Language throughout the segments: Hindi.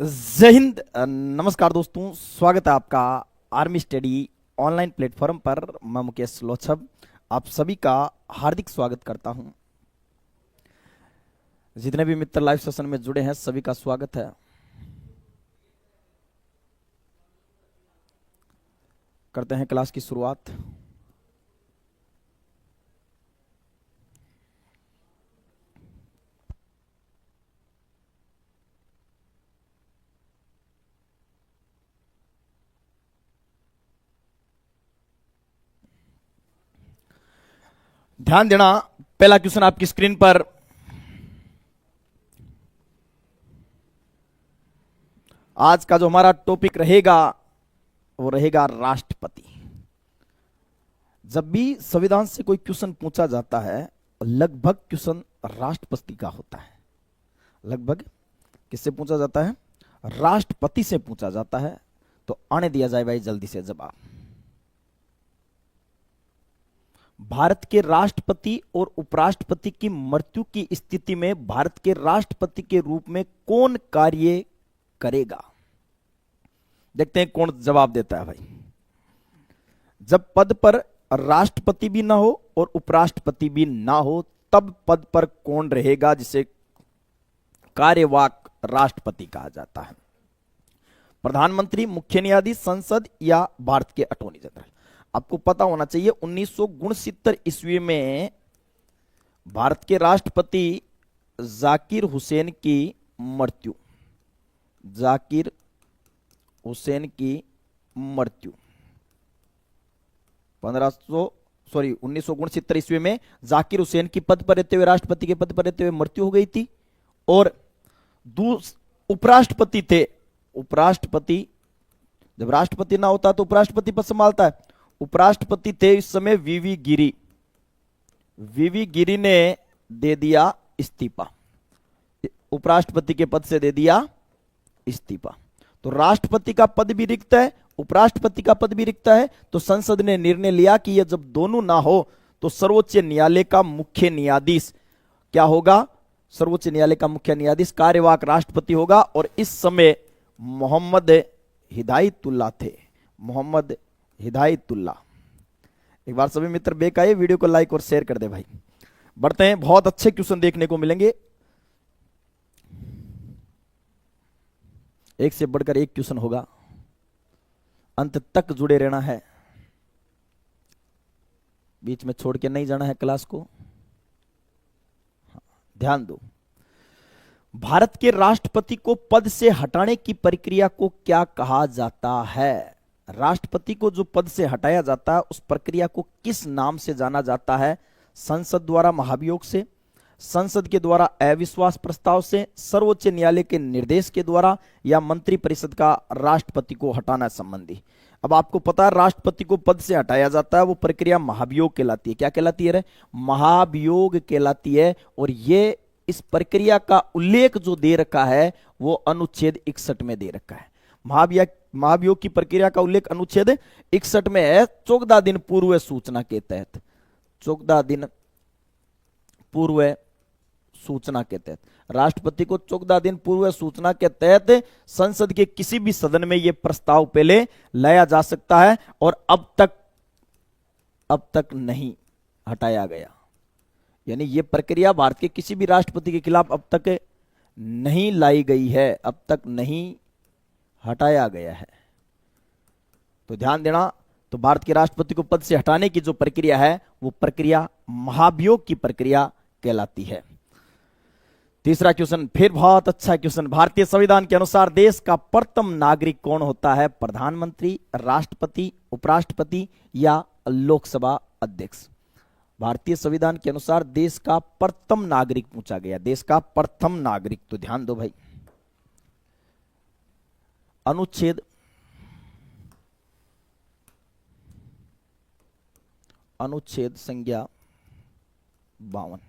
जय हिंद। नमस्कार दोस्तों, स्वागत है आपका आर्मी स्टडी ऑनलाइन प्लेटफॉर्म पर। मैं मुकेश लोछब आप सभी का हार्दिक स्वागत करता हूं। जितने भी मित्र लाइव सेशन में जुड़े हैं सभी का स्वागत है। करते हैं क्लास की शुरुआत। ध्यान देना, पहला क्वेश्चन आपकी स्क्रीन पर। आज का जो हमारा टॉपिक रहेगा वो रहेगा राष्ट्रपति। जब भी संविधान से कोई क्वेश्चन पूछा जाता है लगभग क्वेश्चन राष्ट्रपति का होता है। लगभग किससे पूछा जाता है? राष्ट्रपति से पूछा जाता है। तो आने दिया जाए भाई जल्दी से जवाब। भारत के राष्ट्रपति और उपराष्ट्रपति की मृत्यु की स्थिति में भारत के राष्ट्रपति के रूप में कौन कार्य करेगा? देखते हैं कौन जवाब देता है भाई। जब पद पर राष्ट्रपति भी ना हो और उपराष्ट्रपति भी ना हो तब पद पर कौन रहेगा, जिसे कार्यवाहक राष्ट्रपति कहा जाता है? प्रधानमंत्री, मुख्य न्यायाधीश, संसद या भारत के अटॉर्नी जनरल? आपको पता होना चाहिए 1969 ईस्वी में भारत के राष्ट्रपति जाकिर हुसैन की मृत्यु। जाकिर हुसैन की मृत्यु 1969 ईस्वी में जाकिर हुसैन की पद पर रहते हुए, राष्ट्रपति के पद पर रहते हुए मृत्यु हो गई थी। और उपराष्ट्रपति थे। उपराष्ट्रपति, जब राष्ट्रपति ना होता तो उपराष्ट्रपति पद संभालता है। उपराष्ट्रपति थे इस समय वीवी गिरी। वीवी गिरी ने दे दिया इस्तीफा, उपराष्ट्रपति के पद से दे दिया इस्तीफा। तो राष्ट्रपति का पद भी रिक्त है, उपराष्ट्रपति का पद भी रिक्त है। तो संसद ने निर्णय लिया कि यह जब दोनों ना हो तो सर्वोच्च न्यायालय का मुख्य न्यायाधीश क्या होगा? सर्वोच्च न्यायालय का मुख्य न्यायाधीश कार्यवाहक राष्ट्रपति होगा। और इस समय मोहम्मद हिदायतुल्लाह थे। मोहम्मद हिदायतुल्लाह। एक बार सभी मित्र बेक आए, वीडियो को लाइक और शेयर कर दे भाई। बढ़ते हैं, बहुत अच्छे क्वेश्चन देखने को मिलेंगे। एक से बढ़कर एक क्वेश्चन होगा, अंत तक जुड़े रहना है, बीच में छोड़ के नहीं जाना है क्लास को। ध्यान दो। भारत के राष्ट्रपति को पद से हटाने की प्रक्रिया को क्या कहा जाता है? राष्ट्रपति को जो पद से हटाया जाता है उस प्रक्रिया को किस नाम से जाना जाता है? संसद द्वारा महाभियोग से, संसद के द्वारा अविश्वास प्रस्ताव से, सर्वोच्च न्यायालय के निर्देश के द्वारा, या मंत्रिपरिषद का राष्ट्रपति को हटाना संबंधी? अब आपको पता है राष्ट्रपति को पद से हटाया जाता है, वो प्रक्रिया महाभियोग कहलाती है। क्या कहलाती है रे? महाभियोग कहलाती है। और ये इस प्रक्रिया का उल्लेख जो दे रखा है वो अनुच्छेद 61 में दे रखा है। महाभियोग की प्रक्रिया का उल्लेख अनुच्छेद 61 में है। 14 दिन पूर्व सूचना के तहत, 14 दिन पूर्व सूचना के तहत राष्ट्रपति को 14 दिन पूर्व सूचना के तहत संसद के किसी भी सदन में यह प्रस्ताव पहले लाया जा सकता है। और अब तक नहीं हटाया गया। यानी यह प्रक्रिया भारत के किसी भी राष्ट्रपति के खिलाफ अब तक नहीं लाई गई है, अब तक नहीं हटाया गया है। तो ध्यान देना। तो भारत के राष्ट्रपति को पद से हटाने की जो प्रक्रिया है वो प्रक्रिया महाभियोग की प्रक्रिया कहलाती है। तीसरा क्वेश्चन फिर बहुत अच्छा क्वेश्चन। भारतीय संविधान के अनुसार देश का प्रथम नागरिक कौन होता है? प्रधानमंत्री, राष्ट्रपति, उपराष्ट्रपति या लोकसभा अध्यक्ष? भारतीय संविधान के अनुसार देश का प्रथम नागरिक पूछा गया। देश का प्रथम नागरिक, तो ध्यान दो भाई। अनुच्छेद संज्ञा 52।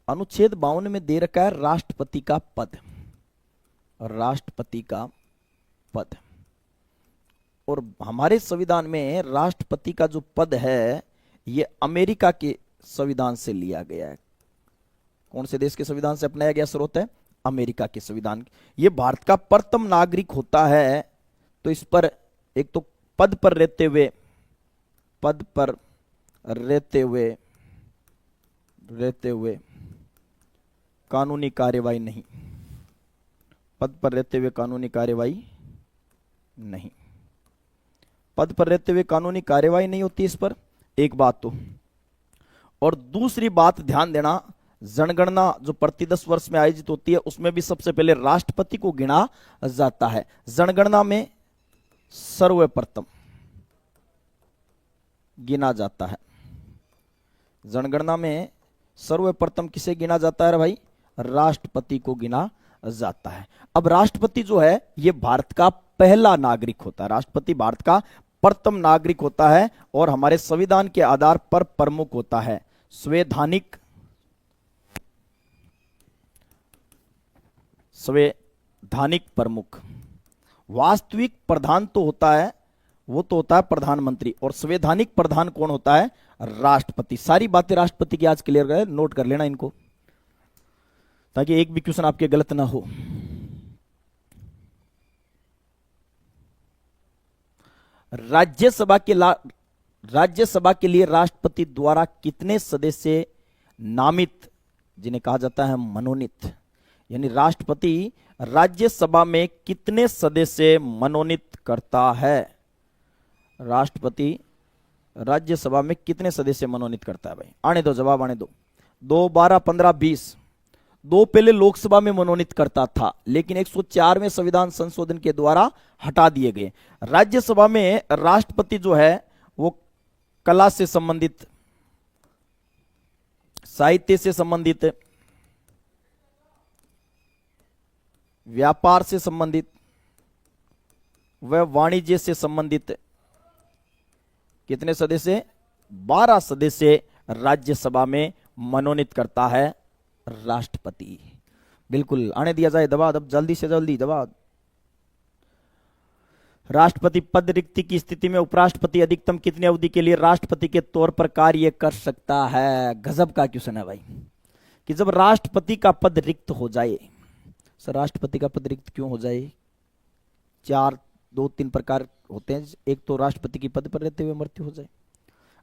अनुच्छेद 52 में दे रखा है राष्ट्रपति का पद। राष्ट्रपति का पद। और हमारे संविधान में राष्ट्रपति का जो पद है ये अमेरिका के संविधान से लिया गया है। कौन से देश के संविधान से अपनाया गया स्रोत है? अमेरिका के संविधान। ये भारत का प्रथम नागरिक होता है। तो इस पर एक तो पद पर रहते हुए, पद पर रहते हुए कानूनी कार्यवाही नहीं, पद पर रहते हुए कानूनी कार्यवाही नहीं, पद पर रहते हुए कानूनी कार्यवाही नहीं होती इस पर, एक बात तो। और दूसरी बात ध्यान देना, जनगणना जो प्रति 10 वर्ष में आयोजित होती है उसमें भी सबसे पहले राष्ट्रपति को गिना जाता है। जनगणना में सर्वप्रथम गिना जाता है, जनगणना में सर्वप्रथम किसे गिना जाता है भाई? राष्ट्रपति को गिना जाता है। अब राष्ट्रपति जो है यह भारत का पहला नागरिक होता है, राष्ट्रपति भारत का प्रथम नागरिक होता है और हमारे संविधान के आधार पर प्रमुख होता है। संवैधानिक प्रमुख। वास्तविक प्रधान तो होता है, वो तो होता है प्रधानमंत्री, और संवैधानिक प्रधान कौन होता है? राष्ट्रपति। सारी बातें राष्ट्रपति की आज क्लियर है, नोट कर लेना इनको, ताकि एक भी क्वेश्चन आपके गलत ना हो। राज्यसभा के लिए राष्ट्रपति द्वारा कितने सदस्य नामित, जिन्हें कहा जाता है मनोनीत, यानी राष्ट्रपति राज्यसभा में कितने सदस्य मनोनीत करता है? राष्ट्रपति राज्यसभा में कितने सदस्य मनोनीत करता है भाई? आने दो, जवाब आने दो। 2, 12, 15, 20। 2 पहले लोकसभा में मनोनीत करता था, लेकिन 104वें संविधान संशोधन के द्वारा हटा दिए गए। राज्यसभा में राष्ट्रपति जो है वो कला से संबंधित, साहित्य से संबंधित, व्यापार से संबंधित व वाणिज्य से संबंधित कितने सदस्य? 12 सदस्य राज्यसभा में मनोनीत करता है राष्ट्रपति। बिल्कुल, आने दिया जाए जवाब, अब जल्दी से जल्दी जवाब। राष्ट्रपति पद रिक्ति की स्थिति में उपराष्ट्रपति अधिकतम कितनी अवधि के लिए राष्ट्रपति के तौर पर कार्य कर सकता है? गजब का क्वेश्चन है भाई, कि जब राष्ट्रपति का पद रिक्त हो जाए। सर राष्ट्रपति का पद रिक्त क्यों हो जाए? 2-3 प्रकार होते हैं। एक तो राष्ट्रपति की पद पर रहते हुए मृत्यु हो जाए,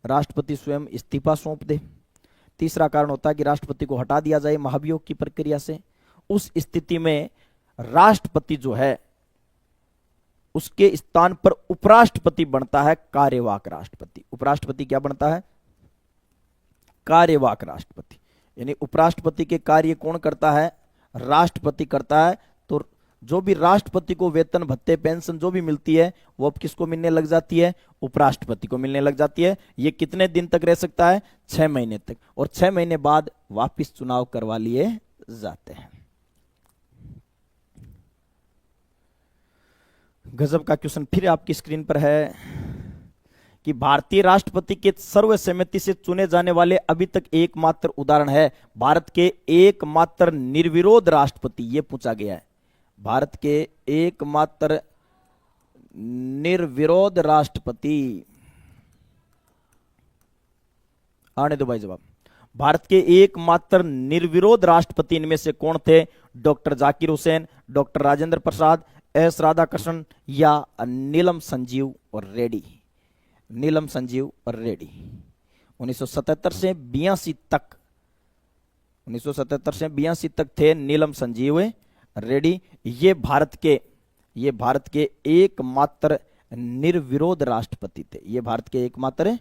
राष्ट्रपति स्वयं इस्तीफा सौंप दे। तीसरा कारण होता है कि राष्ट्रपति को हटा दिया जाए महाभियोग की प्रक्रिया से। उस स्थिति में राष्ट्रपति जो है उसके स्थान पर उपराष्ट्रपति बनता है कार्यवाहक राष्ट्रपति। उपराष्ट्रपति क्या बनता है? कार्यवाहक राष्ट्रपति। यानी उपराष्ट्रपति के कार्य कौन करता है? राष्ट्रपति करता है। तो जो भी राष्ट्रपति को वेतन भत्ते पेंशन जो भी मिलती है वो अब किसको मिलने लग जाती है? उपराष्ट्रपति को मिलने लग जाती है। ये कितने दिन तक रह सकता है? 6 महीने तक, और 6 महीने बाद वापस चुनाव करवा लिए जाते हैं। गजब का क्वेश्चन फिर आपकी स्क्रीन पर है कि भारतीय राष्ट्रपति के सर्वसम्मति से चुने जाने वाले अभी तक एकमात्र उदाहरण है। भारत के एकमात्र निर्विरोध राष्ट्रपति, ये पूछा गया है। भारत के एकमात्र निर्विरोध राष्ट्रपति, आने दो भाई जवाब। भारत के एकमात्र निर्विरोध राष्ट्रपति इनमें से कौन थे? Doctor Zakir Hussain, doctor Rajendra Prasad, S Radhakrishnan या नीलम संजीव रेड्डी? नीलम संजीव रेड्डी 1977 से 82 तक, 1977 से 82 तक थे नीलम संजीव रेड्डी। ये भारत के एकमात्र निर्विरोध राष्ट्रपति थे। ये भारत के एकमात्र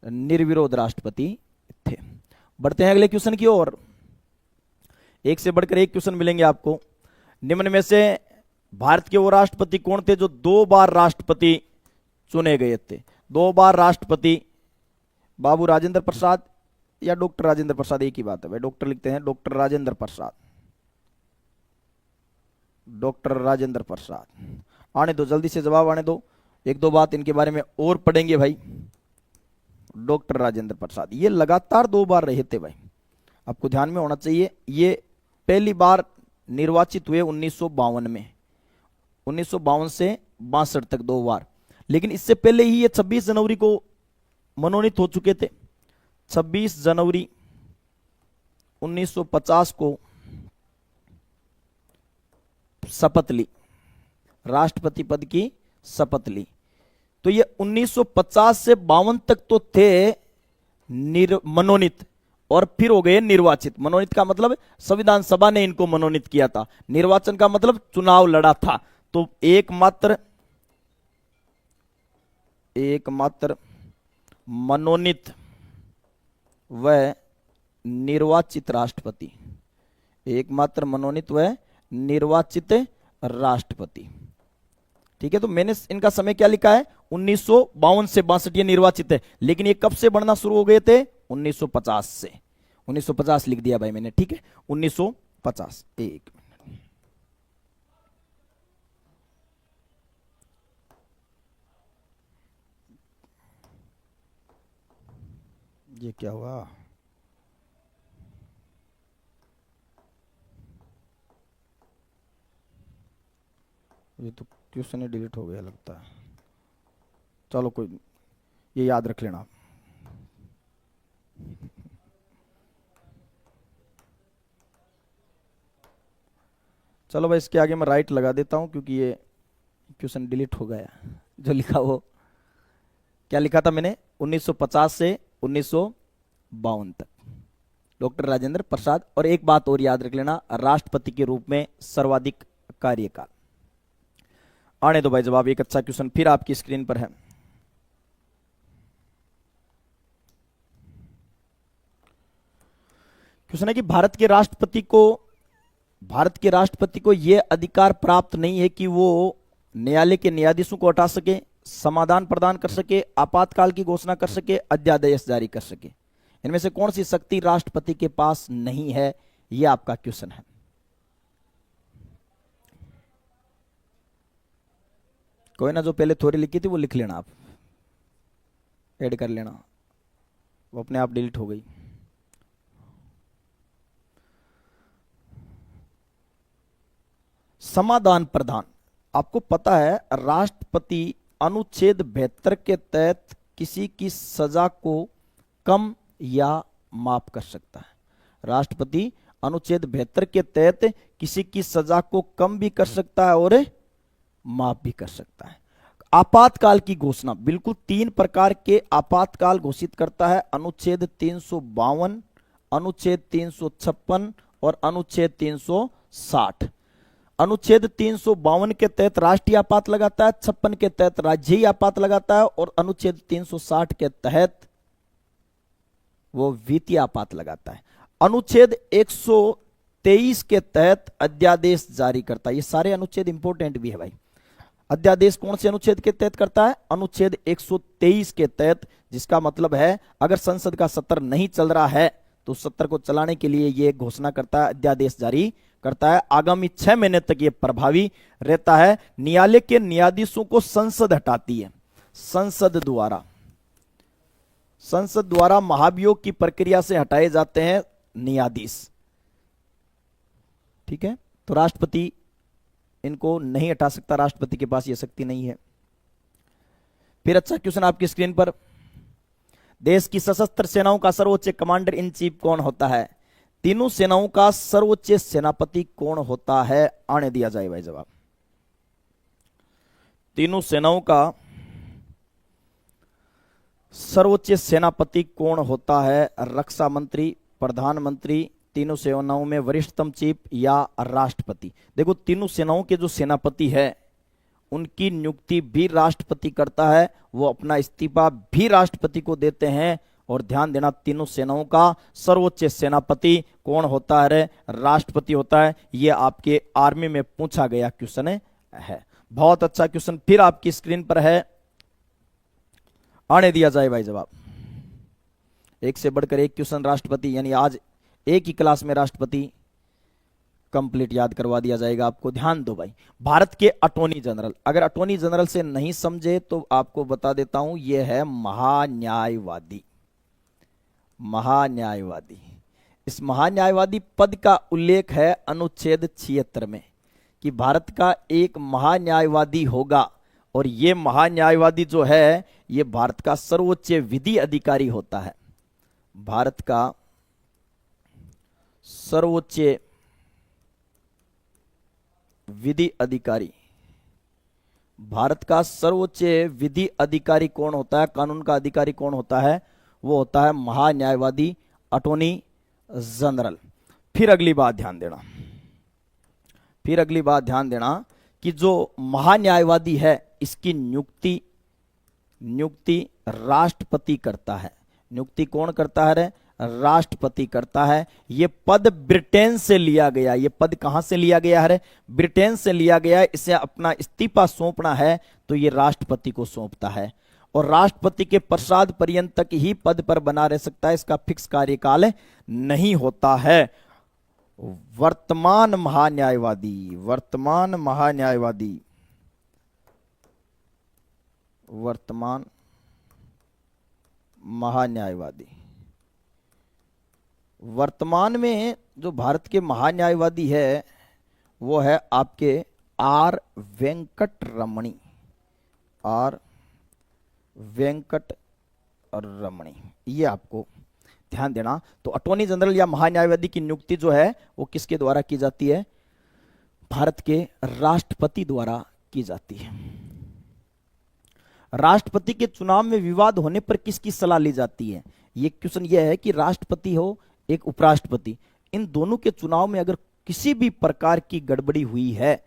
निर्विरोध राष्ट्रपति थे। बढ़ते हैं अगले क्वेश्चन की ओर। एक से बढ़कर एक क्वेश्चन मिलेंगे आपको। निम्न में से भारत के वो राष्ट्रपति कौन थे जो 2 बार राष्ट्रपति चुने गए थे? 2 बार राष्ट्रपति बाबू राजेंद्र प्रसाद या डॉक्टर राजेंद्र प्रसाद? एक ही बात है भाई, डॉक्टर लिखते हैं, डॉक्टर राजेंद्र प्रसाद, डॉक्टर राजेंद्र प्रसाद। आने दो, जल्दी से जवाब आने दो। 1-2 बात इनके बारे में और पढ़ेंगे भाई। डॉक्टर राजेंद्र प्रसाद ये लगातार 2 बार रहे थे भाई, आपको ध्यान में होना चाहिए। ये पहली बार निर्वाचित हुए 1952 में, 1952 से 62 तक 2 बार। लेकिन इससे पहले ही ये 26 जनवरी को मनोनीत हो चुके थे। 26 जनवरी 1950 को शपथ ली, राष्ट्रपति पद की शपथ ली। तो ये 1950 से 52 तक तो थे मनोनीत, और फिर हो गए निर्वाचित। मनोनीत का मतलब संविधान सभा ने इनको मनोनीत किया था, निर्वाचन का मतलब चुनाव लड़ा था। तो एकमात्र मनोनीत व निर्वाचित राष्ट्रपति, एकमात्र मनोनीत व निर्वाचित राष्ट्रपति। ठीक है, तो मैंने इनका समय क्या लिखा है, 1952 से 62 ये निर्वाचित है, लेकिन ये कब से बढ़ना शुरू हो गए थे, 1950 से। 1950 लिख दिया भाई मैंने, ठीक है, 1950। एक मिनट, ये क्या हुआ, ये तो क्वेश्चन ही डिलीट हो गया लगता है। चलो कोई, ये याद रख लेना। चलो भाई, इसके आगे मैं राइट लगा देता हूं, क्योंकि ये क्वेश्चन डिलीट हो गया जो लिखा। वो क्या लिखा था मैंने, 1950 से 1952 तक डॉक्टर राजेंद्र प्रसाद। और एक बात और याद रख लेना, राष्ट्रपति के रूप में सर्वाधिक कार्यकाल। आने दो भाई जवाब, एक अच्छा क्वेश्चन फिर आपकी स्क्रीन पर है। क्वेश्चन है कि भारत के राष्ट्रपति को यह अधिकार प्राप्त नहीं है कि वो न्यायालय के न्यायाधीशों को हटा सके, समाधान प्रदान कर सके, आपातकाल की घोषणा कर सके, अध्यादेश जारी कर सके। इनमें से कौन सी शक्ति राष्ट्रपति के पास नहीं है, यह आपका क्वेश्चन है। कोई ना, जो पहले थ्योरी लिखी थी वो लिख लेना, आप ऐड कर लेना, वो अपने आप डिलीट हो गई। समाधान प्रदान, आपको पता है राष्ट्रपति अनुच्छेद 72 के तहत किसी की सजा को कम या माफ कर सकता है। राष्ट्रपति अनुच्छेद 72 के तहत किसी की सजा को कम भी कर सकता है और माफ भी कर सकता है। आपातकाल की घोषणा, बिल्कुल 3 प्रकार के आपातकाल घोषित करता है, अनुच्छेद 352, अनुच्छेद 356 और अनुच्छेद 360। अनुच्छेद 352 के तहत राष्ट्रीय आपात लगाता है, 56 के तहत राज्यीय आपात लगाता है, और अनुच्छेद 360 के तहत वो वित्तीय आपात लगाता है। अनुच्छेद 123 के तहत अध्यादेश जारी करता है। ये सारे अनुच्छेद इंपॉर्टेंट भी है भाई। अध्यादेश कौन से अनुच्छेद के तहत करता है, अनुच्छेद 123 के तहत, जिसका मतलब है अगर संसद का सत्र नहीं चल रहा है तो सत्र को चलाने के लिए ये घोषणा करता है, अध्यादेश जारी करता है। आगामी 6 महीने तक ये प्रभावी रहता है। न्यायालय के न्यायाधीशों को संसद हटाती है, संसद द्वारा महाभियोग की प्रक्रिया से हटाए जाते हैं न्यायाधीश। ठीक है, तो राष्ट्रपति इनको नहीं हटा सकता, राष्ट्रपति के पास यह शक्ति नहीं है। फिर अच्छा क्वेश्चन आपकी स्क्रीन पर, देश की सशस्त्र सेनाओं का सर्वोच्च कमांडर इन चीफ कौन होता है? तीनों सेनाओं का सर्वोच्च सेनापति कौन होता है? आने दिया जाए भाई जवाब। तीनों सेनाओं का सर्वोच्च सेनापति कौन होता है? रक्षा मंत्री, प्रधानमंत्री, तीनों सेनाओं में वरिष्ठतम चीफ या राष्ट्रपति? देखो, तीनों सेनाओं के जो सेनापति है उनकी नियुक्ति भी राष्ट्रपति करता है, वो अपना इस्तीफा भी राष्ट्रपति को देते हैं। और ध्यान देना, तीनों सेनाओं का सर्वोच्च सेनापति कौन होता है? राष्ट्रपति होता है। यह आपके आर्मी में पूछा गया क्वेश्चन है। बहुत अच्छा क्वेश्चन फिर आपकी स्क्रीन पर है, आने दिया जाए भाई जवाब। एक से बढ़कर एक क्वेश्चन राष्ट्रपति, यानी आज एक ही क्लास में राष्ट्रपति कंप्लीट याद करवा दिया जाएगा आपको। ध्यान दो भाई, भारत के अटॉर्नी जनरल, अगर अटॉर्नी जनरल से नहीं समझे तो आपको बता देता हूं, यह है महान्यायवादी। महान्यायवादी, इस महान्यायवादी पद का उल्लेख है अनुच्छेद 76 में कि भारत का एक महान्यायवादी होगा, और यह महान्यायवादी जो है यह भारत का सर्वोच्च विधि अधिकारी होता है। भारत का सर्वोच्च विधि अधिकारी। भारत का सर्वोच्च विधि अधिकारी कौन होता है, कानून का अधिकारी कौन होता है? वो होता है महान्यायवादी, अटॉर्नी जनरल। फिर अगली बात ध्यान देना, फिर अगली बात ध्यान देना कि जो महान्यायवादी है इसकी नियुक्ति राष्ट्रपति करता है। नियुक्ति कौन करता है रे? राष्ट्रपति करता है। यह पद ब्रिटेन से लिया गया। यह पद कहां से लिया गया है? ब्रिटेन से लिया गया है। इसे अपना इस्तीफा सौंपना है तो यह राष्ट्रपति को सौंपता है, और राष्ट्रपति के पश्चात पर्यंत तक ही पद पर बना रह सकता है। इसका फिक्स कार्यकाल नहीं होता है। वर्तमान महान्यायवादी वर्तमान में जो भारत के महान्यायवादी है वो है आपके आर वेंकट रमणी। ये आपको ध्यान देना। तो अटॉर्नी जनरल या महान्यायवादी की नियुक्ति जो है वो किसके द्वारा की जाती है? भारत के राष्ट्रपति द्वारा की जाती है। राष्ट्रपति के चुनाव में विवाद होने पर किसकी सलाह ली जाती है? ये क्वेश्चन ये है कि राष्ट्रपति हो एक उपराष्ट्रपति, इन दोनों के चुनाव में अगर किसी भी प्रकार की गड़बड़ी हुई है,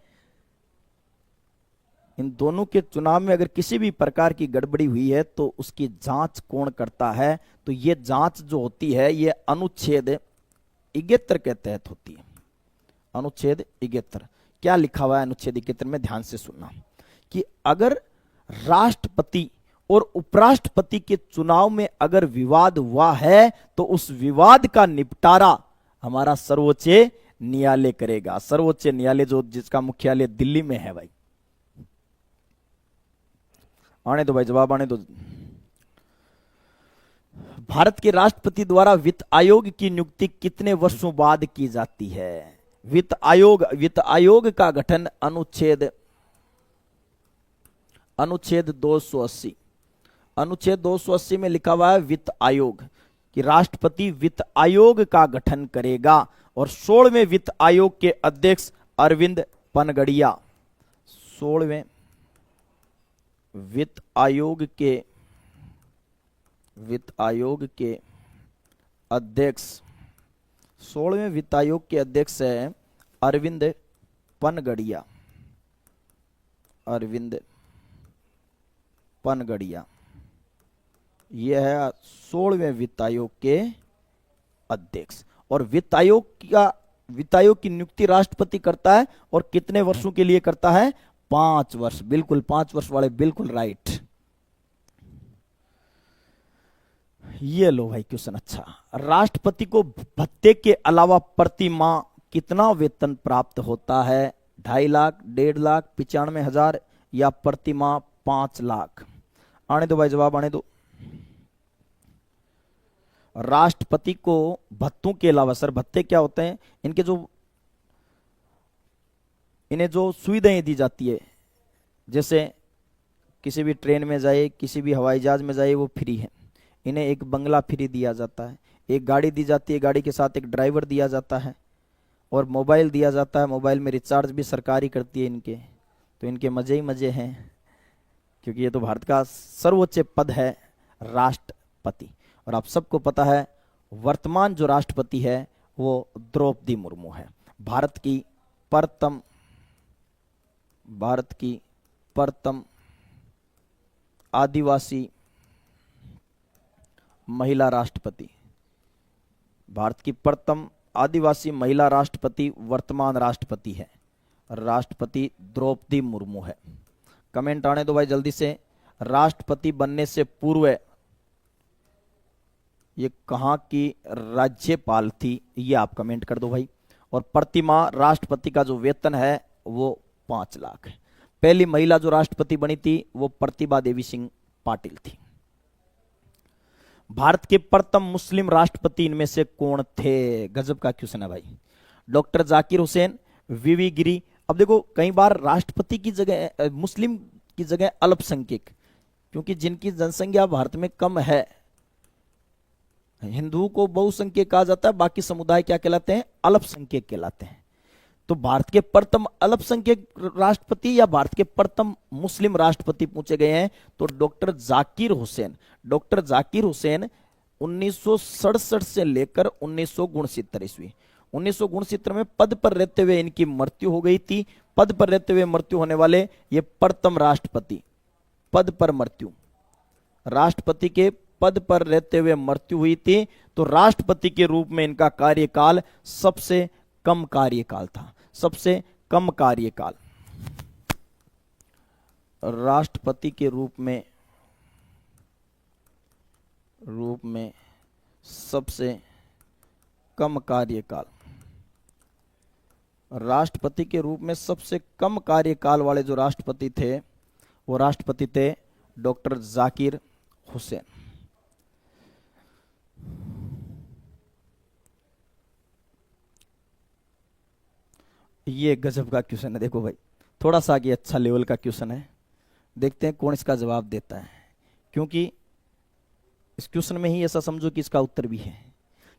इन दोनों के चुनाव में अगर किसी भी प्रकार की गड़बड़ी हुई है तो उसकी जांच कौन करता है? तो ये जांच जो होती है ये अनुच्छेद 71 के तहत होती है। अनुच्छेद 71 क्या लिखा हुआ है? अनुच्छेद 71 में ध्यान से सुनना कि अगर राष्ट्रपति और उपराष्ट्रपति के चुनाव में अगर विवाद हुआ है तो उस विवाद का निपटारा हमारा सर्वोच्च न्यायालय करेगा। सर्वोच्च न्यायालय जो जिसका मुख्यालय दिल्ली में है। भाई आने दो, भाई जवाब आने दो। भारत के राष्ट्रपति द्वारा वित्त आयोग की नियुक्ति कितने वर्षों बाद की जाती है? वित्त आयोग का गठन अनुच्छेद 280 में लिखा हुआ है वित्त आयोग कि राष्ट्रपति वित्त आयोग का गठन करेगा, और 16वें वित्त आयोग के अध्यक्ष अरविंद पनगड़िया, 16वें वित्त आयोग के अध्यक्ष 16वें वित्त आयोग के अध्यक्ष है अरविंद पनगड़िया। यह है 16वें वित्त आयोग के अध्यक्ष। और वित्त आयोग की नियुक्ति राष्ट्रपति करता है, और कितने वर्षों के लिए करता है? 5 वर्ष। बिल्कुल 5 वर्ष वाले बिल्कुल राइट। ये लो भाई क्वेश्चन अच्छा। राष्ट्रपति को भत्ते के अलावा प्रति माह कितना वेतन प्राप्त होता है? 2.5 लाख, 1.5 लाख, 95,000 या प्रति माह 5 लाख? आने दो भाई जवाब आने दो। राष्ट्रपति को भत्तों के अलावा, सर भत्ते क्या होते हैं? इन्हें जो सुविधाएं दी जाती है, जैसे किसी भी ट्रेन में जाए, किसी भी हवाई जहाज में जाए, वो फ्री है। इन्हें एक बंगला फ्री दिया जाता है, एक गाड़ी दी जाती है, गाड़ी के साथ एक ड्राइवर दिया जाता है, और मोबाइल दिया जाता है। मोबाइल में रिचार्ज भी सरकारी करती है इनके। तो इनके मजे ही मजे हैं, क्योंकि ये तो भारत का सर्वोच्च पद है राष्ट्रपति। और आप सबको पता है वर्तमान जो राष्ट्रपति है वो द्रौपदी मुर्मू है। भारत की प्रथम आदिवासी महिला राष्ट्रपति, भारत की प्रथम आदिवासी महिला राष्ट्रपति वर्तमान राष्ट्रपति है, राष्ट्रपति द्रौपदी मुर्मू है। कमेंट आने दो भाई जल्दी से। राष्ट्रपति बनने से पूर्व ये कहां की राज्यपाल थी? ये आप कमेंट कर दो भाई। और प्रति माह राष्ट्रपति का जो वेतन है वो 5 लाख है। पहली महिला जो राष्ट्रपति बनी थी वो प्रतिभा देवी सिंह पाटिल थी। भारत के प्रथम मुस्लिम राष्ट्रपति इनमें से कौन थे? गजब का क्वेश्चन है भाई। डॉक्टर जाकिर हुसैन, वीवी गिरी। अब देखो कई बार राष्ट्रपति की जगह मुस्लिम की जगह अल्पसंख्यक, क्योंकि जिनकी जनसंख्या भारत में कम है, हिंदुओं को बहुसंख्यक कहा जाता है, बाकी समुदाय क्या कहलाते हैं? अल्पसंख्यक कहलाते हैं। तो भारत के प्रथम अल्पसंख्यक राष्ट्रपति या भारत के प्रथम मुस्लिम राष्ट्रपति पूछे गए हैं तो डॉक्टर जाकिर हुसैन। डॉक्टर जाकिर हुसैन 1967 से लेकर 1969 ईस्वी, 1969 में पद पर रहते हुए इनकी मृत्यु हो गई थी। पद पर रहते हुए मृत्यु होने वाले ये प्रथम राष्ट्रपति, पद पर मृत्यु, राष्ट्रपति के पद पर रहते हुए मृत्यु हुई थी। तो राष्ट्रपति के रूप में इनका कार्यकाल सबसे कम कार्यकाल था, सबसे कम कार्यकाल। राष्ट्रपति के रूप में सबसे कम कार्यकाल, राष्ट्रपति के रूप में सबसे कम कार्यकाल वाले जो राष्ट्रपति थे वो राष्ट्रपति थे डॉक्टर जाकिर हुसैन। ये गजब का क्वेश्चन है, देखो भाई, थोड़ा सा आगे अच्छा लेवल का क्वेश्चन है, देखते हैं कौन इसका जवाब देता है। क्योंकि इस क्वेश्चन में ही ऐसा समझो कि इसका उत्तर भी है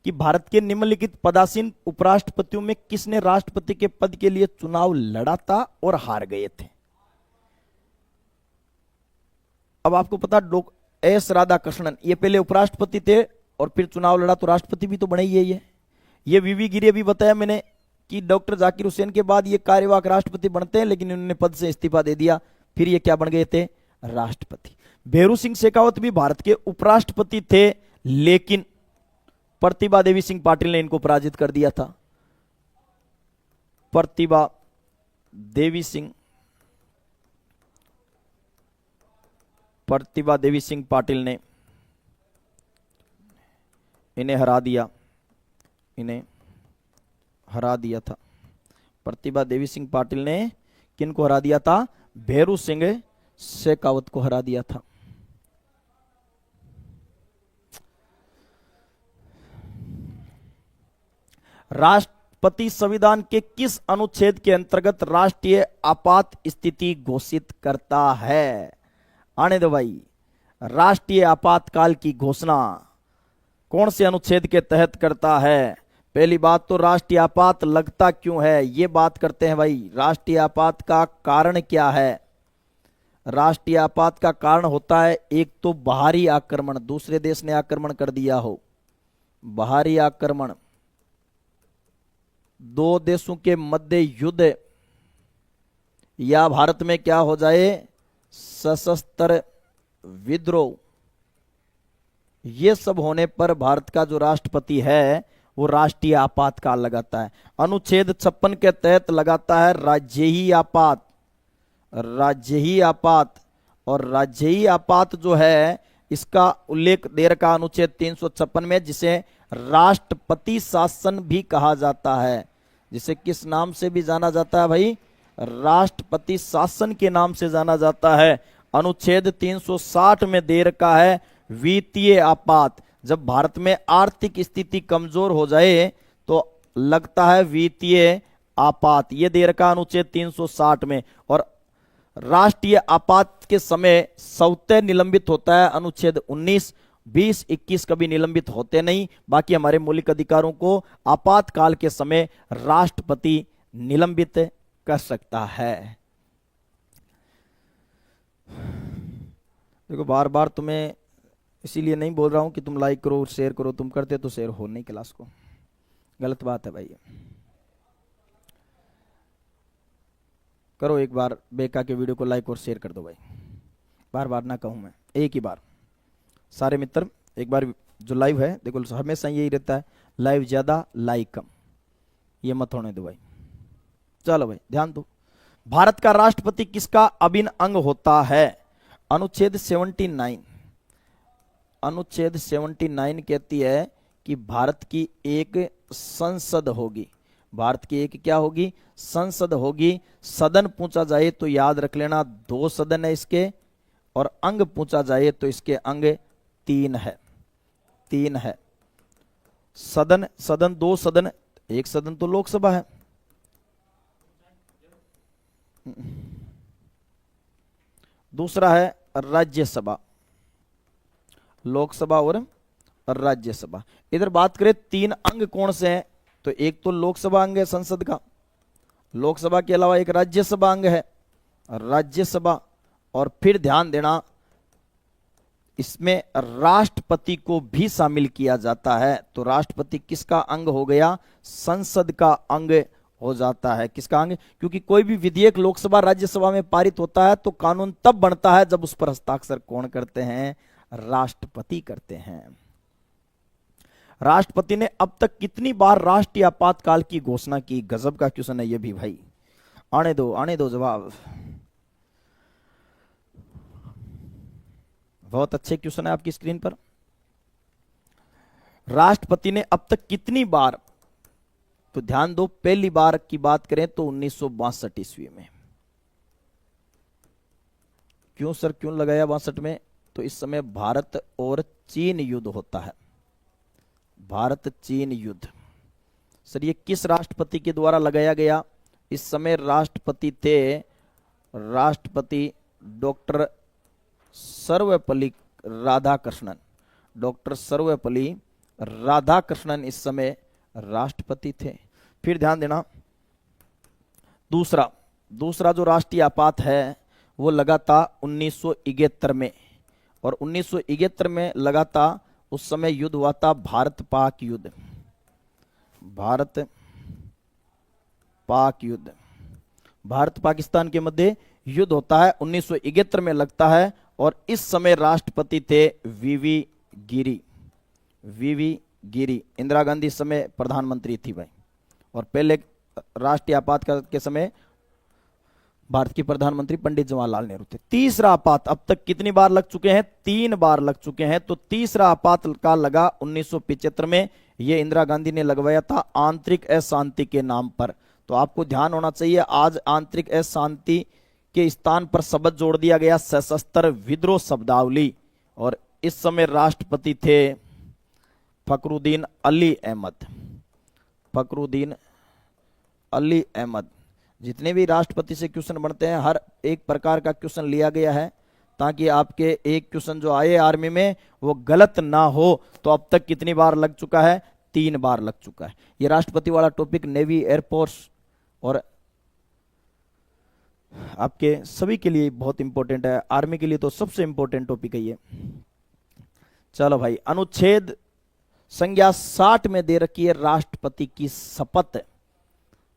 कि भारत के निम्नलिखित पदासीन उपराष्ट्रपतियों में किसने राष्ट्रपति के पद के लिए चुनाव लड़ा था और हार गए थे। अब आपको पता एस राधाकृष्णन ये पहले उपराष्ट्रपति थे और फिर चुनाव लड़ा तो राष्ट्रपति भी तो बने ही है। ये वीवी गिरी अभी बताया मैंने कि डॉक्टर जाकिर हुसैन के बाद ये कार्यवाहक राष्ट्रपति बनते हैं, लेकिन उन्होंने पद से इस्तीफा दे दिया, फिर ये क्या बन गए थे, राष्ट्रपति। भैरू सिंह शेखावत भी भारत के उपराष्ट्रपति थे, लेकिन प्रतिभा देवी सिंह पाटिल ने इनको पराजित कर दिया था। प्रतिभा देवी सिंह पाटिल ने इन्हें हरा दिया था। प्रतिभा देवी सिंह पाटिल ने किनको हरा दिया था, भैरू सिंह शेखावत को हरा दिया था। राष्ट्रपति संविधान के किस अनुच्छेद के अंतर्गत राष्ट्रीय आपात स्थिति घोषित करता है। आने दो भाई, राष्ट्रीय आपातकाल की घोषणा कौन से अनुच्छेद के तहत करता है। पहली बात तो राष्ट्रीय आपात लगता क्यों है, ये बात करते हैं भाई। राष्ट्रीय आपात का कारण क्या है। राष्ट्रीय आपात का कारण होता है एक तो बाहरी आक्रमण, दूसरे देश ने आक्रमण कर दिया हो, बाहरी आक्रमण, दो देशों के मध्य युद्ध, या भारत में क्या हो जाए, सशस्त्र विद्रोह। ये सब होने पर भारत का जो राष्ट्रपति है वो राष्ट्रीय आपातकाल लगाता है। अनुच्छेद 56 के तहत लगाता है राज्यही आपात। राज्यही आपात, और राज्यही आपात जो है इसका उल्लेख दे रखा अनुच्छेद 356 में, जिसे राष्ट्रपति शासन भी कहा जाता है। जिसे किस नाम से भी जाना जाता है भाई, राष्ट्रपति शासन के नाम से जाना जाता है। अनुच्छेद 360 में दे रखा है वित्तीय आपात। जब भारत में आर्थिक स्थिति कमजोर हो जाए तो लगता है वित्तीय आपात, ये दे रखा अनुच्छेद 360 में। और राष्ट्रीय आपात के समय स्वतः निलंबित होता है अनुच्छेद 19, 20, 21 कभी निलंबित होते नहीं। बाकी हमारे मौलिक अधिकारों को आपातकाल के समय राष्ट्रपति निलंबित कर सकता है। देखो बार बार तुम्हें इसीलिए नहीं बोल रहा हूं कि तुम लाइक करो शेयर करो, तुम करते तो शेयर हो नहीं क्लास को, गलत बात है भाई। करो एक बार बेका के वीडियो को लाइक और शेयर कर दो भाई, बार बार ना कहूं मैं, एक ही बार। सारे मित्र एक बार, जो लाइव है देखो हमेशा यही रहता है, लाइव ज्यादा लाइक कम, ये मत होने दो भाई। चलो भाई ध्यान दो, भारत का राष्ट्रपति किसका अभिन्न अंग होता है। अनुच्छेद 79, अनुच्छेद 79 कहती है कि भारत की एक संसद होगी। भारत की एक क्या होगी, संसद होगी। सदन पूछा जाए तो याद रख लेना 2 सदन है इसके, और अंग पूछा जाए तो इसके अंग 3 है, 3 है। सदन 2 सदन, एक सदन तो लोकसभा है, दूसरा है राज्यसभा, लोकसभा और राज्यसभा। इधर बात करें 3 अंग कौन से हैं, तो एक तो लोकसभा अंग है संसद का, लोकसभा के अलावा एक राज्यसभा अंग है, राज्यसभा। और फिर ध्यान देना, इसमें राष्ट्रपति को भी शामिल किया जाता है। तो राष्ट्रपति किसका अंग हो गया? संसद का अंग हो जाता है। किसका अंग? क्योंकि कोई भी विधेयक लोकसभा राज्यसभा में पारित होता है तो कानून तब बनता है जब उस पर हस्ताक्षर कौन करते हैं? राष्ट्रपति करते हैं। राष्ट्रपति ने अब तक कितनी बार राष्ट्रीय आपातकाल की घोषणा की? गजब का क्वेश्चन है ये भी भाई। आने दो जवाब। बहुत अच्छे क्वेश्चन है आपकी स्क्रीन पर। राष्ट्रपति ने अब तक कितनी बार? तो ध्यान दो, पहली बार की बात करें तो 1962 ईस्वी में। क्यों सर, क्यों लगाया 62 में? तो इस समय भारत और चीन युद्ध होता है, भारत चीन युद्ध। सर ये किस राष्ट्रपति के द्वारा लगाया गया? इस समय राष्ट्रपति थे राष्ट्रपति डॉक्टर सर्वपल्ली राधाकृष्णन। डॉक्टर सर्वपल्ली राधाकृष्णन इस समय राष्ट्रपति थे। फिर ध्यान देना, दूसरा जो राष्ट्रीय आपात है वो लगा था 1971 में, और 1971 में लगा था। उस समय युद्ध हुआ था भारत पाक युद्ध। भारत पाक युद्ध, भारत पाकिस्तान के मध्य युद्ध होता है, 1971 में लगता है। और इस समय राष्ट्रपति थे वीवी गिरी। इंदिरा गांधी इस समय प्रधानमंत्री थी भाई। और पहले राष्ट्रीय आपात के समय भारत के प्रधानमंत्री पंडित जवाहरलाल नेहरू थे। तीसरा आपात अब तक कितनी बार लग चुके हैं? 3 बार लग चुके हैं। तो तीसरा आपात का लगा 1975 में। यह इंदिरा गांधी ने लगवाया था आंतरिक अशांति के नाम पर। तो आपको ध्यान होना चाहिए, आज आंतरिक अशांति के स्थान पर शब्द जोड़ दिया गया सशस्त्र विद्रोह शब्दावली। और इस समय राष्ट्रपति थे फखरुद्दीन अली अहमद। जितने भी राष्ट्रपति से क्वेश्चन बनते हैं, हर एक प्रकार का क्वेश्चन लिया गया है ताकि आपके एक क्वेश्चन जो आए आर्मी में वो गलत ना हो। तो अब तक कितनी बार लग चुका है? 3 बार लग चुका है। ये राष्ट्रपति वाला टॉपिक नेवी, एयरफोर्स और आपके सभी के लिए बहुत इंपॉर्टेंट है, आर्मी के लिए तो सबसे इंपॉर्टेंट टॉपिक है ये। चलो भाई, अनुच्छेद संज्ञा 60 में दे रखी है राष्ट्रपति की शपथ।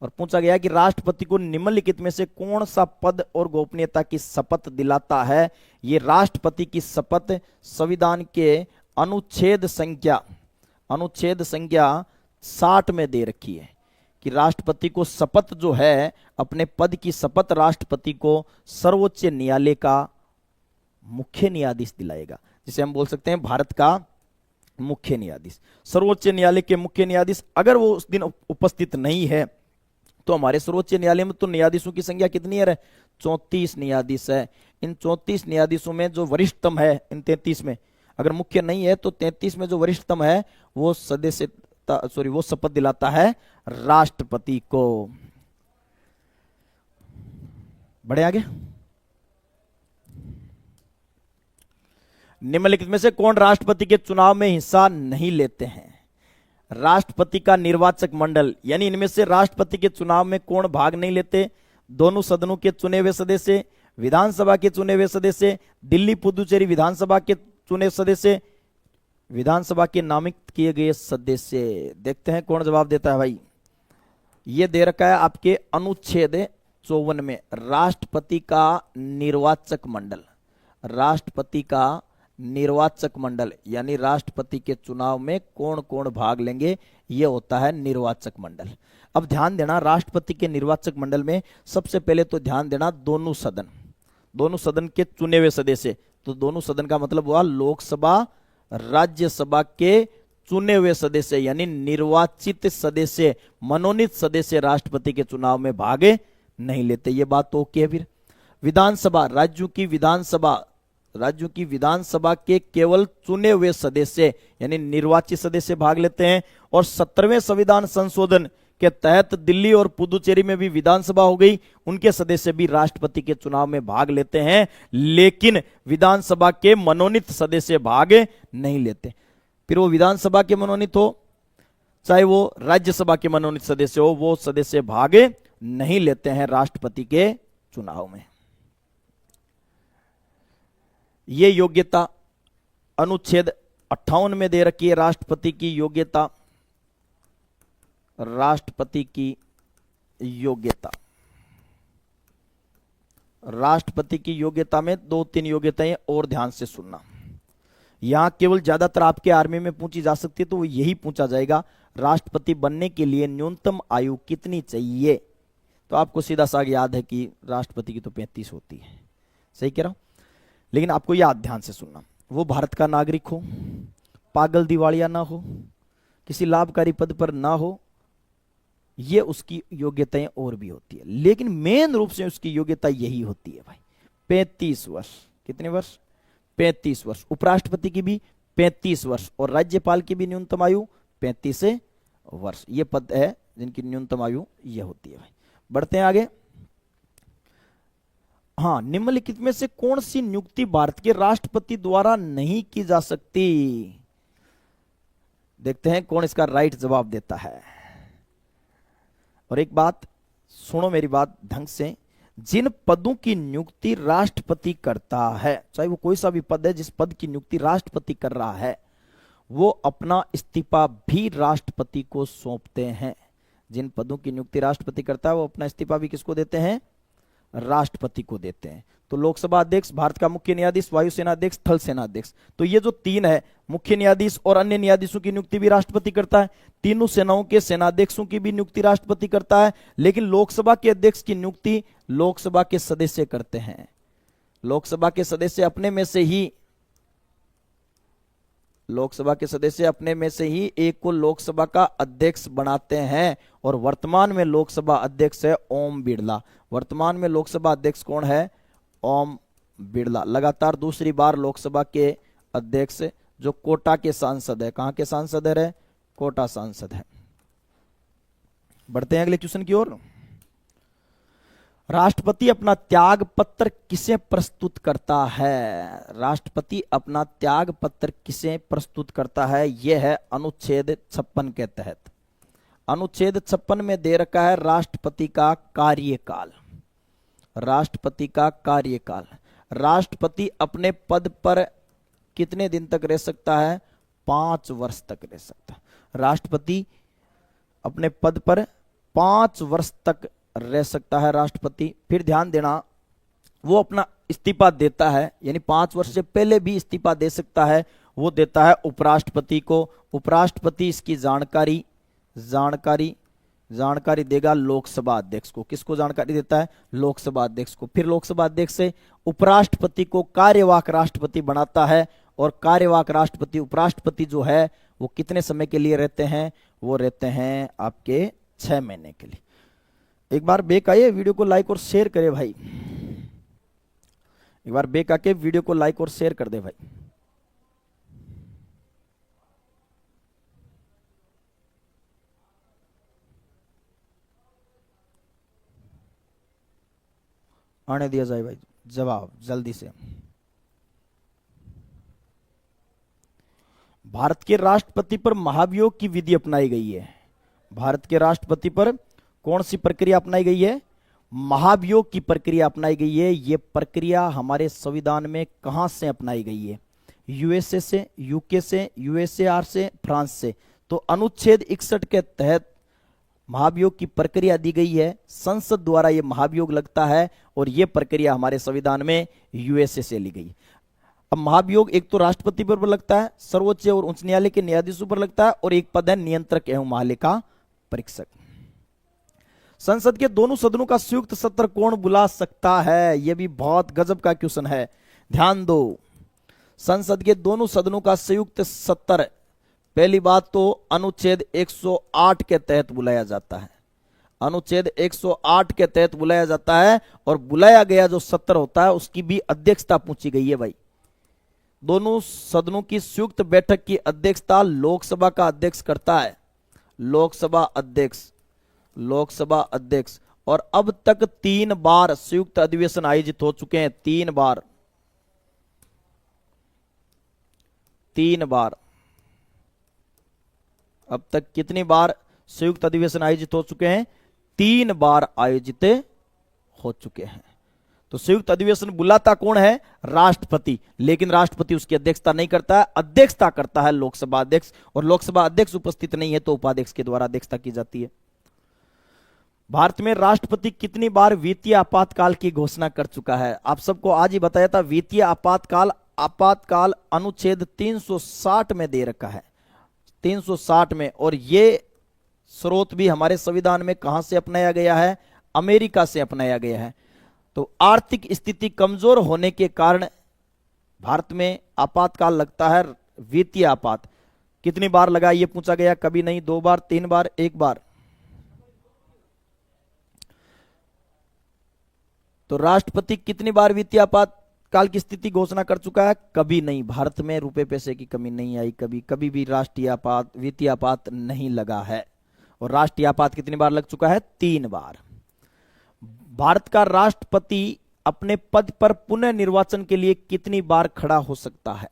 और पूछा गया कि राष्ट्रपति को निम्नलिखित में से कौन सा पद और गोपनीयता की शपथ दिलाता है? ये राष्ट्रपति की शपथ संविधान के अनुच्छेद संख्या 60 में दे रखी है कि राष्ट्रपति को शपथ जो है, अपने पद की शपथ राष्ट्रपति को सर्वोच्च न्यायालय का मुख्य न्यायाधीश दिलाएगा, जिसे हम बोल सकते हैं भारत का मुख्य न्यायाधीश। सर्वोच्च न्यायालय के मुख्य न्यायाधीश अगर वो उस दिन उपस्थित नहीं है तो हमारे सर्वोच्च न्यायालय में तो न्यायाधीशों की संख्या कितनी है? 34 न्यायाधीश है। इन 34 न्यायाधीशों में जो वरिष्ठतम है, इन 33 में अगर मुख्य नहीं है तो 33 में जो वरिष्ठतम है वो वो शपथ दिलाता है राष्ट्रपति को। बढ़े आगे। निम्नलिखित में से कौन राष्ट्रपति के चुनाव में हिस्सा नहीं लेते हैं? राष्ट्रपति का निर्वाचक मंडल, यानी इनमें से राष्ट्रपति के चुनाव में कौन भाग नहीं लेते? दोनों सदनों के चुने हुए सदस्य, विधानसभा के चुने हुए सदस्य, दिल्ली पुदुचेरी विधानसभा के चुने सदस्य, विधानसभा के नामित किए गए सदस्य। देखते हैं कौन जवाब देता है भाई। ये दे रखा है आपके अनुच्छेद 54 में, राष्ट्रपति का निर्वाचक मंडल। राष्ट्रपति का निर्वाचक मंडल यानी राष्ट्रपति के चुनाव में कौन कौन भाग लेंगे, यह होता है निर्वाचक मंडल। अब ध्यान देना, राष्ट्रपति के निर्वाचक मंडल में सबसे पहले तो ध्यान देना दोनों सदन के चुने हुए सदस्य। तो दोनों सदन का मतलब हुआ लोकसभा राज्यसभा के चुने हुए सदस्य, यानी निर्वाचित सदस्य, मनोनीत सदस्य राष्ट्रपति के चुनाव में भाग नहीं लेते। ये बात तो ओके है। फिर विधानसभा, राज्यों की विधानसभा के केवल चुने हुए सदस्य यानी निर्वाचित सदस्य भाग लेते हैं। और 17वें संविधान संशोधन के तहत दिल्ली और पुदुचेरी में भी विधानसभा हो गई, उनके सदस्य भी राष्ट्रपति के चुनाव में भाग लेते हैं, लेकिन विधानसभा के मनोनीत सदस्य भाग नहीं लेते। फिर वो विधानसभा के मनोनीत हो चाहे वो राज्यसभा के मनोनीत सदस्य हो, वो सदस्य भाग नहीं लेते हैं राष्ट्रपति के चुनाव में। ये योग्यता अनुच्छेद 58 में दे रखी है। राष्ट्रपति की योग्यता, राष्ट्रपति की योग्यता, राष्ट्रपति की योग्यता में 2-3 योग्यताएं और ध्यान से सुनना। यहां केवल ज्यादातर आपके आर्मी में पूछी जा सकती है, तो वो यही पूछा जाएगा, राष्ट्रपति बनने के लिए न्यूनतम आयु कितनी चाहिए। तो आपको सीधा सा याद है कि राष्ट्रपति की तो 35 होती है, सही कह रहा हूं। लेकिन आपको याद ध्यान से सुनना, वो भारत का नागरिक हो, पागल दिवालिया ना हो, किसी लाभकारी पद पर ना हो, ये उसकी योग्यताएं और भी होती है। लेकिन मेन रूप से उसकी योग्यता यही होती है भाई, 35 वर्ष। कितने वर्ष? 35 वर्ष। उपराष्ट्रपति की भी 35 वर्ष और राज्यपाल की भी न्यूनतम आयु 35 वर्ष। ये पद है जिनकी न्यूनतम आयु ये होती है भाई। बढ़ते हैं आगे। हाँ, निम्नलिखित में से कौन सी नियुक्ति भारत के राष्ट्रपति द्वारा नहीं की जा सकती? देखते हैं कौन इसका राइट जवाब देता है। और एक बात सुनो, मेरी बात ढंग से, जिन पदों की नियुक्ति राष्ट्रपति करता है, चाहे वो कोई सा भी पद है, जिस पद की नियुक्ति राष्ट्रपति कर रहा है, वो अपना इस्तीफा भी राष्ट्रपति को सौंपते हैं। जिन पदों की नियुक्ति राष्ट्रपति करता है, वो अपना इस्तीफा भी किसको देते हैं? राष्ट्रपति को देते हैं। तो लोकसभा अध्यक्ष, भारत का मुख्य न्यायाधीश, वायुसेना अध्यक्ष, थल सेना अध्यक्ष, तो ये जो 3 है, मुख्य न्यायाधीश और अन्य न्यायाधीशों की नियुक्ति भी राष्ट्रपति करता है। तीनों सेनाओं के सेनाध्यक्षों की भी नियुक्ति राष्ट्रपति करता है। लेकिन लोकसभा के अध्यक्ष की नियुक्ति लोकसभा के सदस्य करते हैं। लोकसभा के सदस्य अपने में से ही, लोकसभा के सदस्य अपने में से ही एक को लोकसभा का अध्यक्ष बनाते हैं। और वर्तमान में लोकसभा अध्यक्ष है ओम बिरला। वर्तमान में लोकसभा अध्यक्ष कौन है? ओम बिरला। लगातार दूसरी बार लोकसभा के अध्यक्ष, जो कोटा के सांसद है। कहां के सांसद है? कोटा सांसद है। बढ़ते हैं अगले क्वेश्चन की ओर। राष्ट्रपति अपना त्याग पत्र किसे प्रस्तुत करता है? राष्ट्रपति अपना त्याग पत्र किसे प्रस्तुत करता है? यह है अनुच्छेद 56 के तहत। अनुच्छेद 56 में दे रखा है राष्ट्रपति का कार्यकाल। राष्ट्रपति का कार्यकाल। राष्ट्रपति अपने पद पर कितने दिन तक रह सकता है? 5 वर्ष तक रह सकता है। राष्ट्रपति अपने पद पर 5 वर्ष तक रह सकता है राष्ट्रपति। फिर ध्यान देना, वो अपना इस्तीफा देता है, यानी 5 वर्ष से पहले भी इस्तीफा दे सकता है। वो देता है उपराष्ट्रपति को। उपराष्ट्रपति इसकी जानकारी देगा लोकसभा अध्यक्ष को। किसको जानकारी देता है? लोकसभा अध्यक्ष को। फिर लोकसभा अध्यक्ष से उपराष्ट्रपति को कार्यवाहक राष्ट्रपति बनाता है। और कार्यवाहक राष्ट्रपति, उपराष्ट्रपति जो है, वो कितने समय के लिए रहते हैं? वो रहते हैं आपके 6 महीने के लिए। एक बार बेक आइए, वीडियो को लाइक और शेयर करे भाई। एक बार बेक आके वीडियो को लाइक और शेयर कर दे भाई। आने दिया जाए भाई जवाब जल्दी से। भारत के राष्ट्रपति पर महाभियोग की विधि अपनाई गई है। भारत के राष्ट्रपति पर कौन सी प्रक्रिया अपनाई गई है? महाभियोग की प्रक्रिया अपनाई गई है। यह प्रक्रिया हमारे संविधान में कहां से अपनाई गई है? यूएसए से, यूके से, यूएसएआर से, फ्रांस से। तो अनुच्छेद 61 के तहत महाभियोग की प्रक्रिया दी गई है। संसद द्वारा यह महाभियोग लगता है और यह प्रक्रिया हमारे संविधान में यूएसए से ली गई। अब महाभियोग एक तो राष्ट्रपति पर लगता है, सर्वोच्च और उच्च न्यायालय के न्यायाधीशों पर लगता है, और एक पद है नियंत्रक एवं महालेखा परीक्षक। संसद के दोनों सदनों का संयुक्त सत्र कौन बुला सकता है? यह भी बहुत गजब का क्वेश्चन है, ध्यान दो। संसद के दोनों सदनों का संयुक्त सत्र, पहली बात तो अनुच्छेद 108 के तहत बुलाया जाता है। अनुच्छेद 108 के तहत बुलाया जाता है। और बुलाया गया जो सत्र होता है उसकी भी अध्यक्षता पूछी गई है भाई। दोनों सदनों की संयुक्त बैठक की अध्यक्षता लोकसभा का अध्यक्ष करता है। लोकसभा अध्यक्ष, लोकसभा अध्यक्ष। और अब तक 3 बार संयुक्त अधिवेशन आयोजित हो चुके हैं। 3 बार, 3 बार। अब तक कितनी बार संयुक्त अधिवेशन आयोजित हो चुके हैं? 3 बार आयोजित हो चुके हैं। तो संयुक्त अधिवेशन बुलाता कौन है? राष्ट्रपति। लेकिन राष्ट्रपति उसकी अध्यक्षता नहीं करता है, अध्यक्षता करता है लोकसभा अध्यक्ष, और लोकसभा अध्यक्ष उपस्थित नहीं है तो उपाध्यक्ष के द्वारा अध्यक्षता की जाती है। भारत में राष्ट्रपति कितनी बार वित्तीय आपातकाल की घोषणा कर चुका है? आप सबको आज ही बताया था, वित्तीय आपातकाल अनुच्छेद 360 में दे रखा है, 360 में। और ये स्रोत भी हमारे संविधान में कहां से अपनाया गया है? अमेरिका से अपनाया गया है। तो आर्थिक स्थिति कमजोर होने के कारण भारत में आपातकाल लगता है, वित्तीय आपात। कितनी बार लगा ये पूछा गया, कभी नहीं, 2 बार, 3 बार, 1 बार। तो राष्ट्रपति कितनी बार वित्तीय आपातकाल की स्थिति घोषणा कर चुका है? कभी नहीं। भारत में रुपए पैसे की कमी नहीं आई, कभी भी वित्तीय आपात नहीं लगा है। और राष्ट्रीय आपात कितनी बार लग चुका है? 3 बार। भारत का राष्ट्रपति अपने पद पर पुनः निर्वाचन के लिए कितनी बार खड़ा हो सकता है?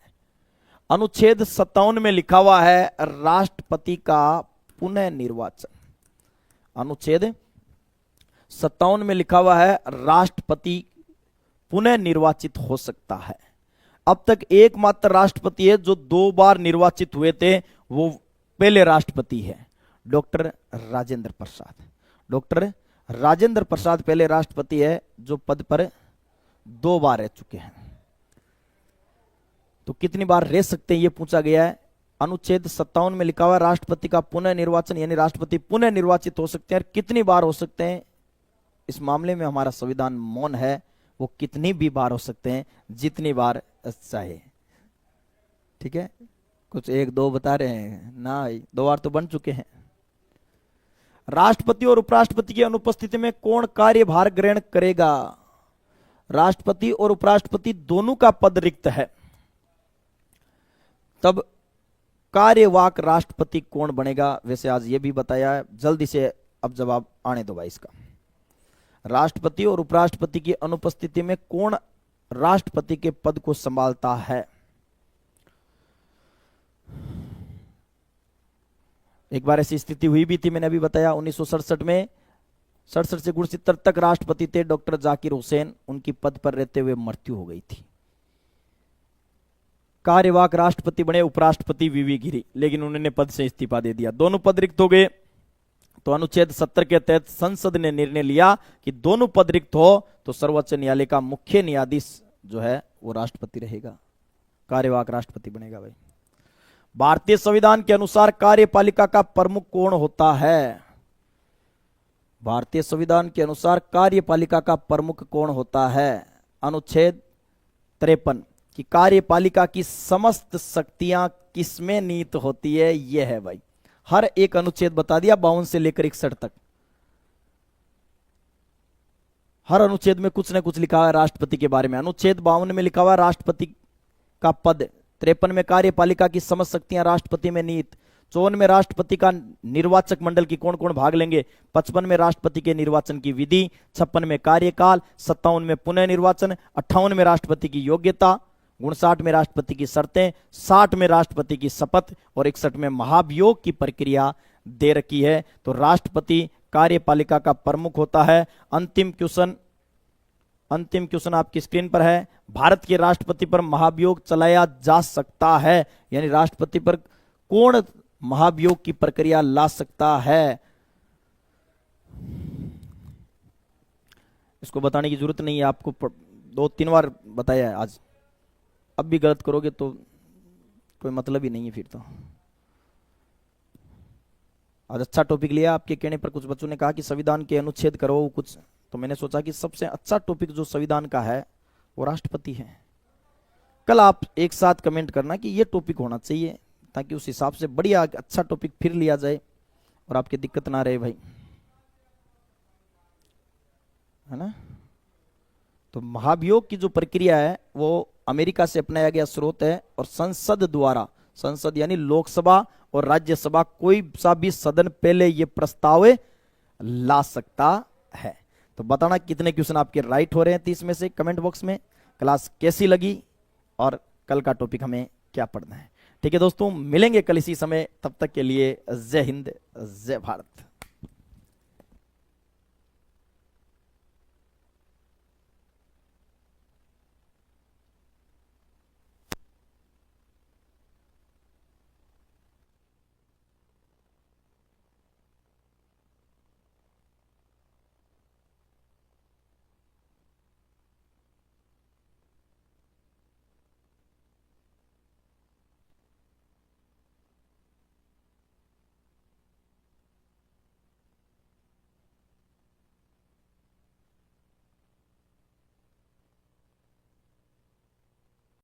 अनुच्छेद 57 में लिखा हुआ है राष्ट्रपति का पुनः निर्वाचन। अनुच्छेद 57 में लिखा हुआ है राष्ट्रपति पुनः निर्वाचित हो सकता है। अब तक एकमात्र राष्ट्रपति है जो 2 बार निर्वाचित हुए थे, वो पहले राष्ट्रपति है डॉक्टर राजेंद्र प्रसाद। डॉक्टर राजेंद्र प्रसाद पहले राष्ट्रपति है जो पद पर 2 बार रह चुके हैं। तो कितनी बार रह सकते हैं ये पूछा गया है। अनुच्छेद 57 में लिखा हुआ है राष्ट्रपति का पुनः निर्वाचन, यानी राष्ट्रपति पुनः निर्वाचित हो सकते हैं। और कितनी बार हो सकते हैं, इस मामले में हमारा संविधान मौन है। वो कितनी भी बार हो सकते हैं, जितनी बार चाहे। ठीक है, कुछ 1-2 बता रहे हैं ना, 2 बार तो बन चुके हैं। राष्ट्रपति और उपराष्ट्रपति की अनुपस्थिति में कौन कार्यभार ग्रहण करेगा? राष्ट्रपति और उपराष्ट्रपति दोनों का पद रिक्त है, तब कार्यवाहक राष्ट्रपति कौन बनेगा? वैसे आज ये भी बताया है, जल्दी से अब जवाब आने दो भाई इसका। राष्ट्रपति और उपराष्ट्रपति की अनुपस्थिति में कौन राष्ट्रपति के पद को संभालता है? एक बार ऐसी स्थिति हुई भी थी, मैंने अभी बताया 1967 में। 67 से 69 तक राष्ट्रपति थे डॉक्टर जाकिर हुसैन, उनकी पद पर रहते हुए मृत्यु हो गई थी। कार्यवाहक राष्ट्रपति बने उपराष्ट्रपति वीवी गिरी, लेकिन उन्होंने पद से इस्तीफा दे दिया, दोनों पद रिक्त हो गए। तो अनुच्छेद 70 के तहत संसद ने निर्णय लिया कि दोनों पद रिक्त हो तो सर्वोच्च न्यायालय का मुख्य न्यायाधीश जो है वो राष्ट्रपति रहेगा, कार्यवाहक राष्ट्रपति बनेगा भाई। भारतीय संविधान के अनुसार कार्यपालिका का प्रमुख कौन होता है? भारतीय संविधान के अनुसार कार्यपालिका का प्रमुख कौन होता है? अनुच्छेद 53 कि कार्यपालिका की समस्त शक्तियां किसमें निहित होती है, यह है भाई। हर एक अनुच्छेद बता दिया, 52 से लेकर 61 तक। हर अनुच्छेद में कुछ ना कुछ लिखा है राष्ट्रपति के बारे में। अनुच्छेद 52 में लिखा हुआ राष्ट्रपति का पद, 53 में कार्यपालिका की समस्त शक्तियां राष्ट्रपति में निहित, 54 में राष्ट्रपति का निर्वाचक मंडल की कौन कौन भाग लेंगे, 55 में राष्ट्रपति के निर्वाचन की विधि, 56 में कार्यकाल, 57 में पुनः निर्वाचन, 58 में राष्ट्रपति की योग्यता, 59 में राष्ट्रपति की शर्तें, 60 में राष्ट्रपति की शपथ और 61 में महाभियोग की प्रक्रिया दे रखी है। तो राष्ट्रपति कार्यपालिका का प्रमुख होता है। अंतिम क्वेश्चन आपकी स्क्रीन पर है। भारत के राष्ट्रपति पर महाभियोग चलाया जा सकता है, यानी राष्ट्रपति पर कौन महाभियोग की प्रक्रिया ला सकता है? इसको बताने की जरूरत नहीं है, आपको 2-3 बार बताया है आज। अब भी गलत करोगे तो कोई मतलब ही नहीं है फिर तो। आज अच्छा टॉपिक लिया, आपके कहने पर कुछ बच्चों ने कहा कि संविधान के अनुच्छेद करो कुछ, तो मैंने सोचा कि सबसे अच्छा टॉपिक जो संविधान का है वो राष्ट्रपति है। कल आप एक साथ कमेंट करना कि ये टॉपिक होना चाहिए, ताकि उस हिसाब से बढ़िया अच्छा टॉपिक फिर लिया जाए और आपकी दिक्कत ना रहे भाई, है ना। तो महाभियोग की जो प्रक्रिया है वो अमेरिका से अपनाया गया स्रोत है, और संसद द्वारा, संसद यानी लोकसभा और राज्यसभा, कोई सा भी सदन पहले ये प्रस्ताव ला सकता है। तो बताना कितने क्वेश्चन आपके राइट हो रहे हैं 30 में से कमेंट बॉक्स में। क्लास कैसी लगी और कल का टॉपिक हमें क्या पढ़ना है। ठीक है दोस्तों, मिलेंगे कल इसी समय, तब तक के लिए जय हिंद जय भारत।